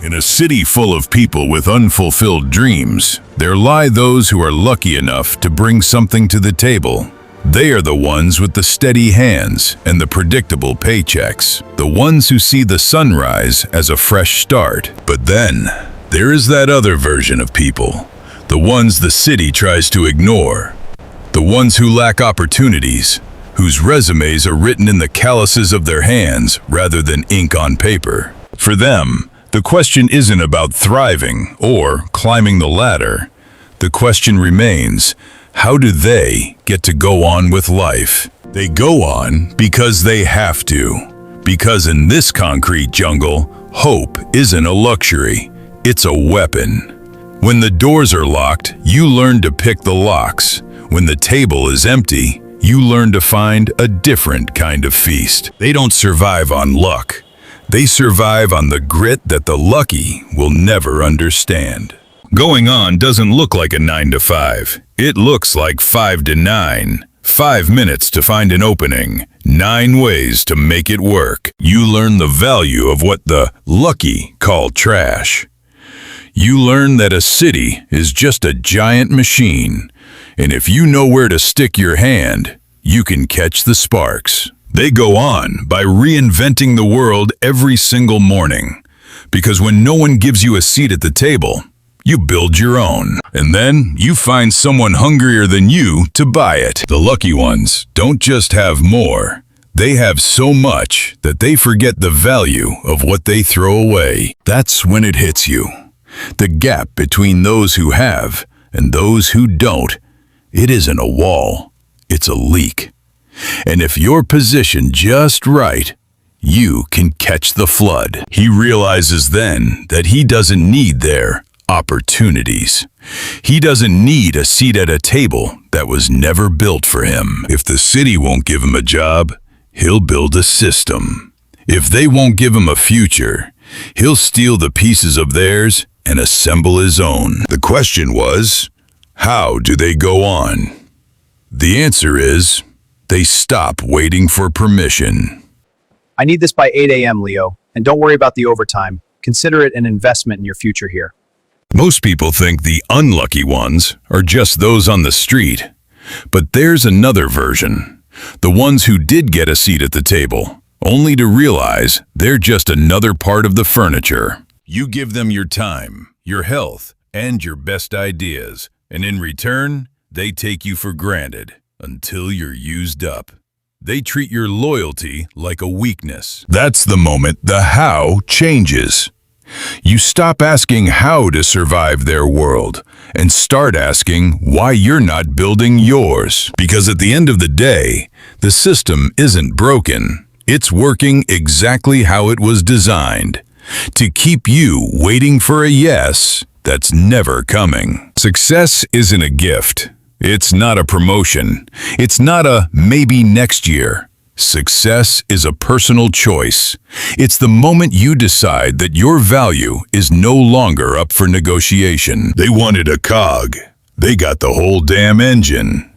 In a city full of people with unfulfilled dreams, there lie those who are lucky enough to bring something to the table. They are the ones with the steady hands and the predictable paychecks, the ones who see the sunrise as a fresh start. But then, there is that other version of people, the ones the city tries to ignore, the ones who lack opportunities, whose resumes are written in the calluses of their hands rather than ink on paper. For them, the question isn't about thriving or climbing the ladder. The question remains, how do they get to go on with life? They go on because they have to. Because in this concrete jungle, hope isn't a luxury, it's a weapon. When the doors are locked, you learn to pick the locks. When the table is empty, you learn to find a different kind of feast. They don't survive on luck. They survive on the grit that the lucky will never understand. Going on doesn't look like a 9 to 5. It looks like 5 to 9. 5 minutes to find an opening. 9 ways to make it work. You learn the value of what the lucky call trash. You learn that a city is just a giant machine, and if you know where to stick your hand, you can catch the sparks. They go on by reinventing the world every single morning, because when no one gives you a seat at the table, you build your own. And then you find someone hungrier than you to buy it. The lucky ones don't just have more. They have so much that they forget the value of what they throw away. That's when it hits you. The gap between those who have and those who don't. It isn't a wall. It's a leak. And if you're positioned just right, you can catch the flood. He realizes then that he doesn't need their opportunities. He doesn't need a seat at a table that was never built for him. If the city won't give him a job, he'll build a system. If they won't give him a future, he'll steal the pieces of theirs and assemble his own. The question was, how do they go on? The answer is, they stop waiting for permission. I need this by 8 a.m., Leo, and don't worry about the overtime. Consider it an investment in your future here. Most people think the unlucky ones are just those on the street. But there's another version. The ones who did get a seat at the table, only to realize they're just another part of the furniture. You give them your time, your health, and your best ideas, and in return, they take you for granted until you're used up. They treat your loyalty like a weakness. That's the moment the how changes. You stop asking how to survive their world and start asking why you're not building yours. Because at the end of the day, the system isn't broken. It's working exactly how it was designed, to keep you waiting for a yes that's never coming. Success isn't a gift. It's not a promotion. It's not a maybe next year. Success is a personal choice. It's the moment you decide that your value is no longer up for negotiation. They wanted a cog. They got the whole damn engine.